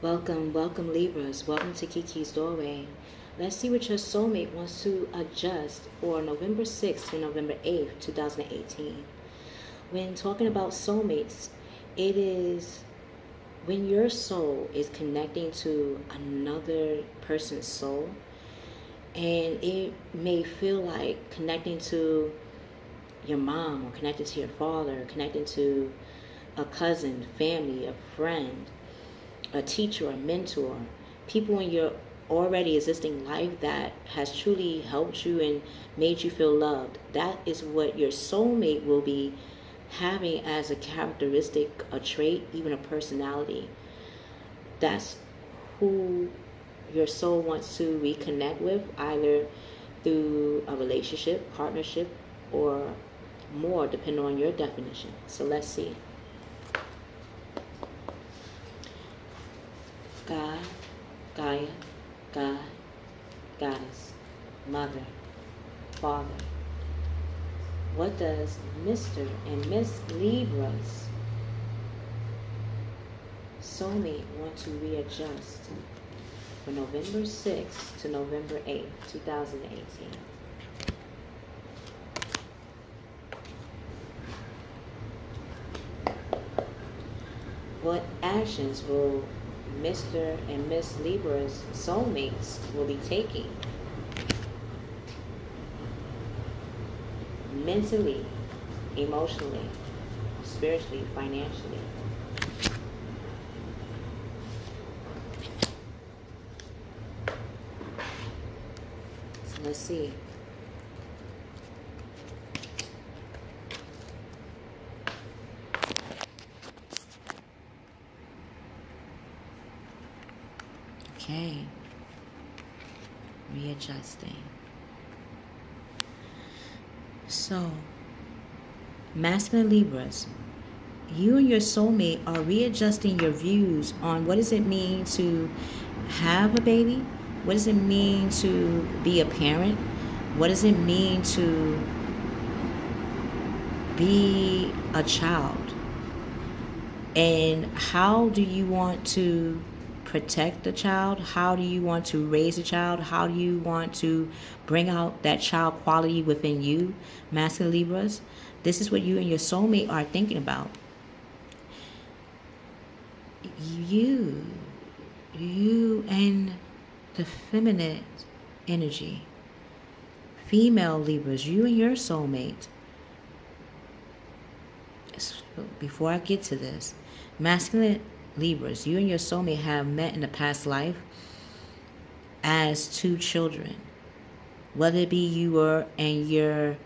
Welcome Libras. Welcome to Kiki's Doorway. Let's see what your soulmate wants to adjust for November 6th to November 8th, 2018. When talking about soulmates, it is when your soul is connecting to another person's soul, and it may feel like connecting to your mom, or connecting to your father, or connecting to a cousin, family, a friend, a teacher, a mentor, people in your already existing life that has truly helped you and made you feel loved. That is what your soulmate will be having as a characteristic, a trait, even a personality. That's who your soul wants to reconnect with, either through a relationship, partnership, or more, depending on your definition. So let's see. God, Gaia, God, Goddess, Mother, Father. What does Mr. and Miss Libras soulmate want to readjust for November 6th to November 8th, 2018? What actions will Mr. and Miss Libra's soulmates will be taking mentally, emotionally, spiritually, financially? So let's see. Okay, readjusting. So, masculine Libras, you and your soulmate are readjusting your views on what does it mean to have a baby? What does it mean to be a parent? What does it mean to be a child? And how do you want to protect the child? How do you want to raise a child? How do you want to bring out that child quality within you, masculine Libras? This is what you and your soulmate are thinking about. You and the feminine energy, female Libras, you and your soulmate. Before I get to this, masculine Libras, you and your soulmate have met in the past life as two children. Whether it be you were and your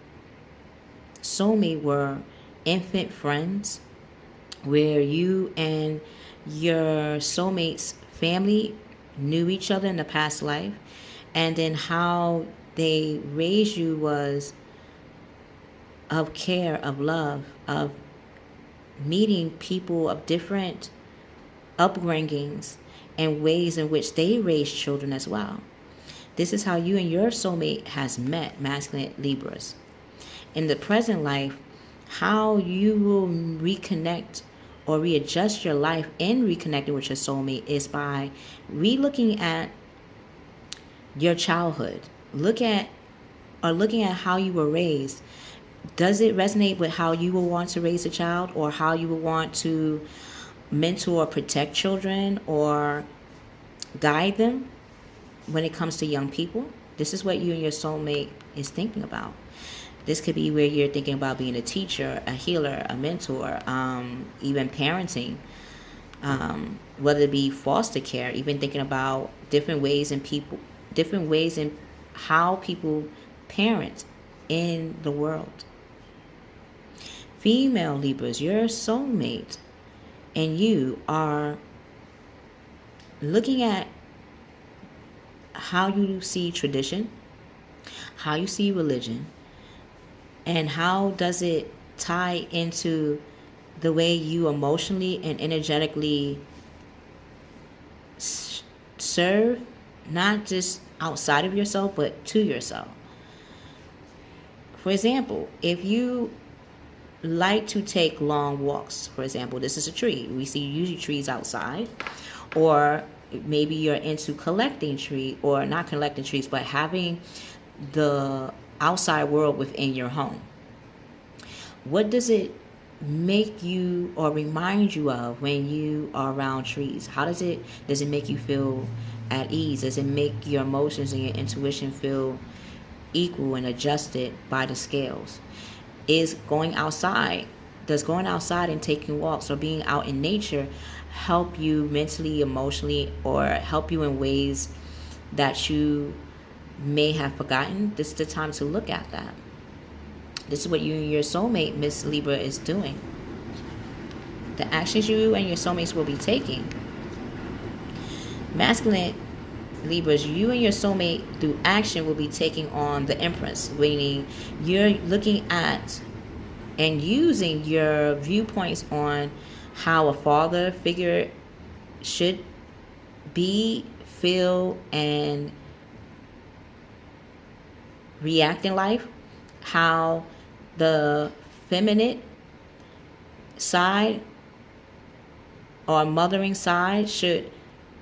soulmate were infant friends, where you and your soulmate's family knew each other in the past life, and then how they raised you was of care, of love, of meeting people of different upbringings and ways in which they raise children as well. This is how you and your soulmate has met, masculine Libras. In the present life, how you will reconnect or readjust your life in reconnecting with your soulmate is by re-looking at your childhood. Looking at how you were raised. Does it resonate with how you will want to raise a child, or how you will want to mentor or protect children or guide them when it comes to young people? This is what you and your soulmate is thinking about. This could be where you're thinking about being a teacher, a healer, a mentor, even parenting, whether it be foster care, even thinking about different ways in how people parent in the world. Female Libras, your soulmate and you are looking at how you see tradition, how you see religion, and how does it tie into the way you emotionally and energetically serve, not just outside of yourself, but to yourself. For example, if you like to take long walks, for example, this is a tree. We see usually trees outside. Or maybe you're into collecting trees, or not collecting trees, but having the outside world within your home. What does it make you or remind you of when you are around trees? How does it make you feel at ease? Does it make your emotions and your intuition feel equal and adjusted by the scales? Does going outside and taking walks or being out in nature help you mentally, emotionally, or help you in ways that you may have forgotten? This is the time to look at that. This is what you and your soulmate, Miss Libra, is doing. The actions you and your soulmates will be taking. Masculine Libras, you and your soulmate through action will be taking on the Empress, meaning you're looking at and using your viewpoints on how a father figure should be, feel, and react in life, how the feminine side or mothering side should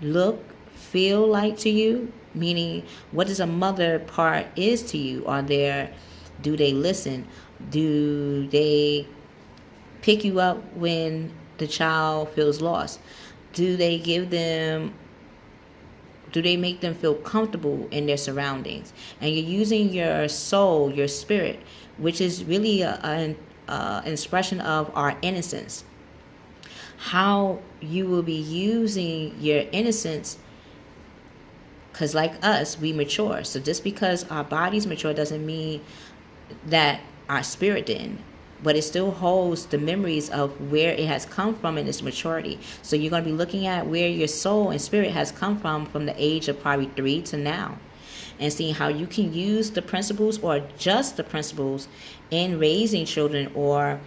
look, feel like to you, meaning what does a mother part is to you? Do they listen? Do they pick you up when the child feels lost? Do they make them feel comfortable in their surroundings? And you're using your soul, your spirit, which is really an expression of our innocence. How you will be using your innocence, because like us, we mature. So just because our bodies mature doesn't mean that our spirit didn't. But it still holds the memories of where it has come from in its maturity. So you're going to be looking at where your soul and spirit has come from the age of probably 3 to now. And seeing how you can use the principles or adjust the principles in raising children or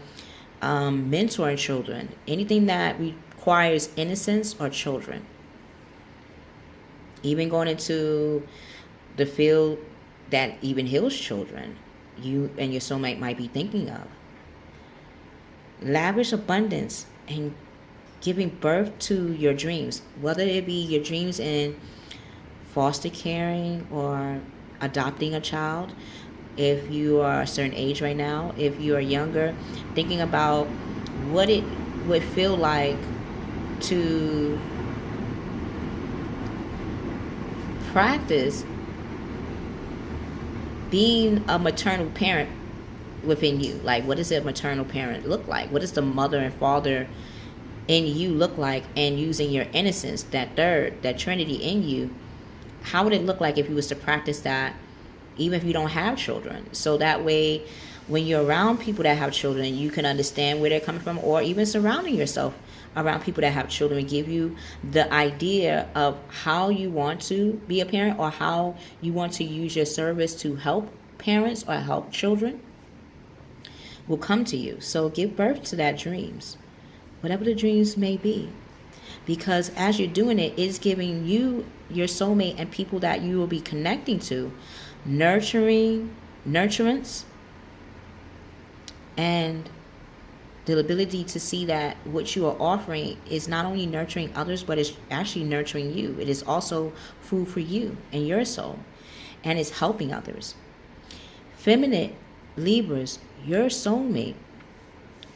mentoring children. Anything that requires innocence or children. Even going into the field that even heals children, you and your soulmate might be thinking of. Lavish abundance and giving birth to your dreams, whether it be your dreams in foster caring or adopting a child. If you are a certain age right now, if you are younger, thinking about what it would feel like to practice being a maternal parent within you. Like, what does a maternal parent look like? What does the mother and father in you look like? And using your innocence, that trinity in you, how would it look like if you was to practice that even if you don't have children? So that way, when you're around people that have children, you can understand where they're coming from, or even surrounding yourself around people that have children give you the idea of how you want to be a parent, or how you want to use your service to help parents or help children will come to you. So give birth to that dreams, whatever the dreams may be, because as you're doing it, it's giving you, your soulmate, and people that you will be connecting to, nurturance, and the ability to see that what you are offering is not only nurturing others, but it's actually nurturing you. It is also food for you and your soul, and it's helping others. Feminine Libras, your soulmate.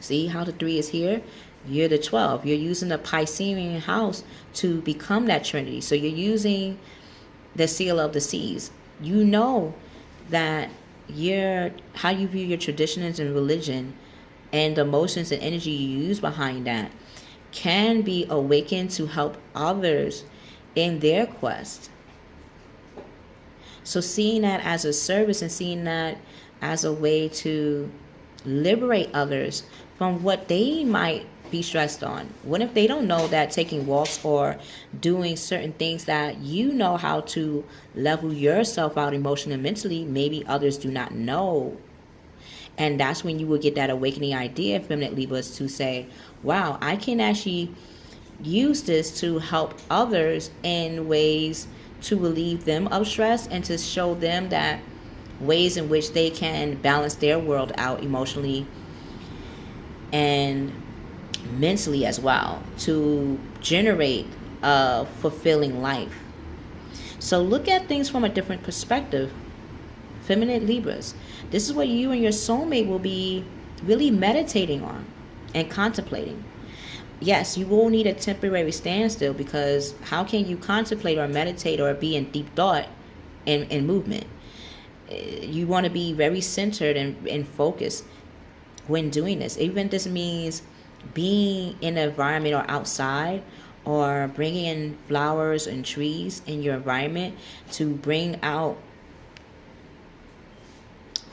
See how the 3 is here? You're the 12. You're using the Piscean house to become that trinity. So you're using the seal of the seas. You know that how you view your traditions and religion and the emotions and energy you use behind that can be awakened to help others in their quest. So seeing that as a service and seeing that as a way to liberate others from what they might be stressed on. What if they don't know that taking walks or doing certain things that you know how to level yourself out emotionally and mentally, maybe others do not know. And that's when you will get that awakening idea, feminine Libras, to say, wow, I can actually use this to help others in ways to relieve them of stress and to show them that ways in which they can balance their world out emotionally and mentally as well, to generate a fulfilling life. So look at things from a different perspective. Feminine Libras, this is what you and your soulmate will be really meditating on and contemplating. Yes, you will need a temporary standstill, because how can you contemplate or meditate or be in deep thought and movement? You want to be very centered and focused when doing this. Even this means being in an environment or outside, or bringing in flowers and trees in your environment to bring out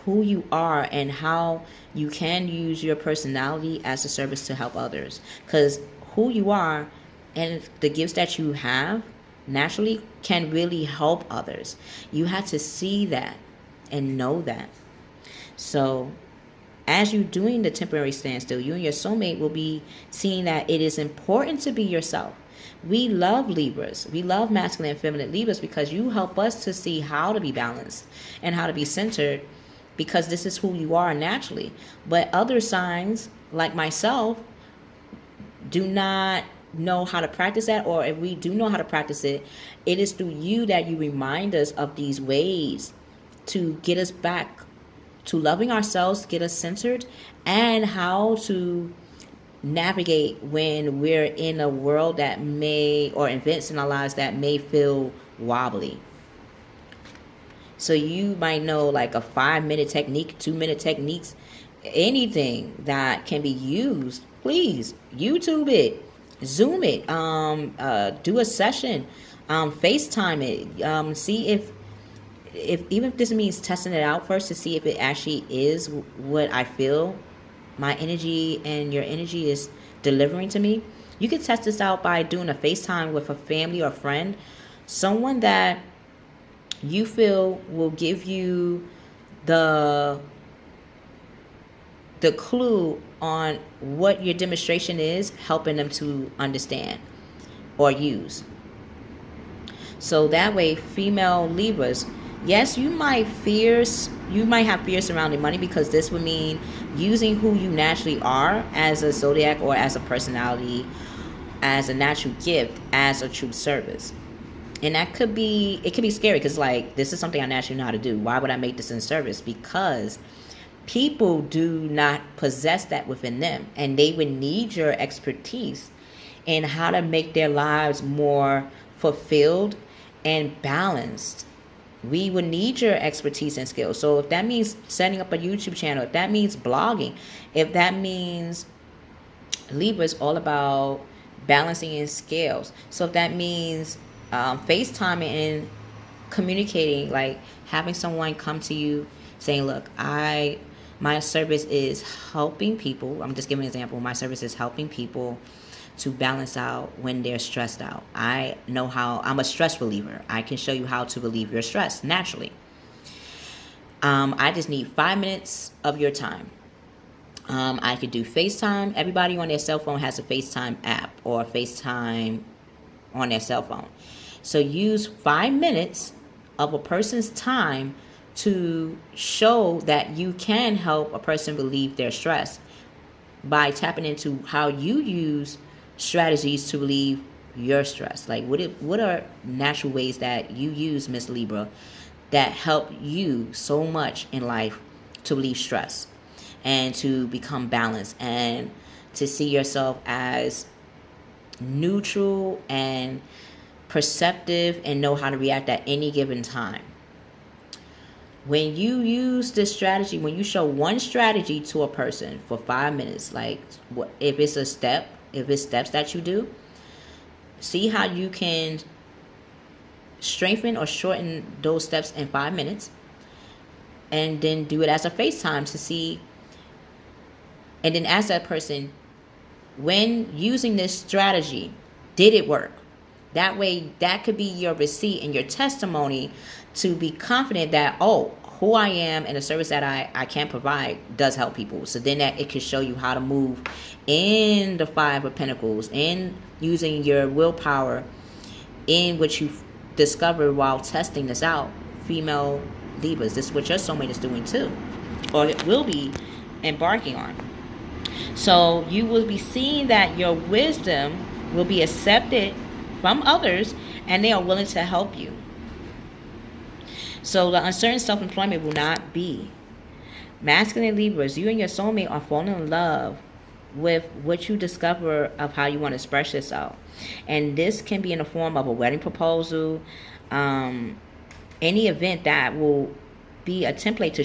who you are and how you can use your personality as a service to help others. Because who you are and the gifts that you have naturally can really help others. You have to see that and know that. So as you're doing the temporary standstill, you and your soulmate will be seeing that it is important to be yourself. We love Libras. We love masculine and feminine Libras because you help us to see how to be balanced and how to be centered, because this is who you are naturally. But other signs, like myself, do not know how to practice that, or if we do know how to practice it, it is through you that you remind us of these ways to get us back to loving ourselves, get us centered, and how to navigate when we're in a world that may, or events in our lives that may feel wobbly. So you might know like a 5-minute technique, 2-minute techniques, anything that can be used. Please YouTube it, Zoom it, do a session, FaceTime it, see if even if this means testing it out first to see if it actually is what I feel my energy and your energy is delivering to me. You can test this out by doing a FaceTime with a family or friend, someone that you feel will give you the clue on what your demonstration is, helping them to understand or use. So that way, female Libras, yes, you might have fears surrounding money, because this would mean using who you naturally are as a zodiac or as a personality, as a natural gift, as a true service. And it could be scary, because like, this is something I naturally know how to do. Why would I make this in service? Because people do not possess that within them, and they would need your expertise in how to make their lives more fulfilled and balanced. We would need your expertise and skills. So if that means setting up a YouTube channel, if that means blogging, if that means Libra is all about balancing in scales. So if that means FaceTiming and communicating, like having someone come to you saying, look, my service is helping people. I'm just giving an example. My service is helping people to balance out when they're stressed out. I know how. I'm a stress reliever. I can show you how to relieve your stress naturally. I just need 5 minutes of your time. I could do FaceTime. Everybody on their cell phone has a FaceTime app or FaceTime on their cell phone. So use 5 minutes of a person's time to show that you can help a person relieve their stress by tapping into how you use strategies to relieve your stress. Like what are natural ways that you use, Miss Libra, that help you so much in life to relieve stress and to become balanced and to see yourself as neutral and perceptive and know how to react at any given time. When you use this strategy, when you show one strategy to a person for 5 minutes, like if it's steps that you do, see how you can strengthen or shorten those steps in 5 minutes, and then do it as a FaceTime to see, and then ask that person, when using this strategy, did it work? That way, that could be your receipt and your testimony to be confident that, oh, who I am and the service that I can provide does help people. So then that it can show you how to move in the 5 of Pentacles and using your willpower in what you discovered while testing this out. Female Libras, this is what your soulmate is doing too, or it will be embarking on. So you will be seeing that your wisdom will be accepted from others, and they are willing to help you. So the uncertain self-employment will not be. Masculine Libras, you and your soulmate are falling in love with what you discover of how you want to express yourself. And this can be in the form of a wedding proposal, any event that will be a template to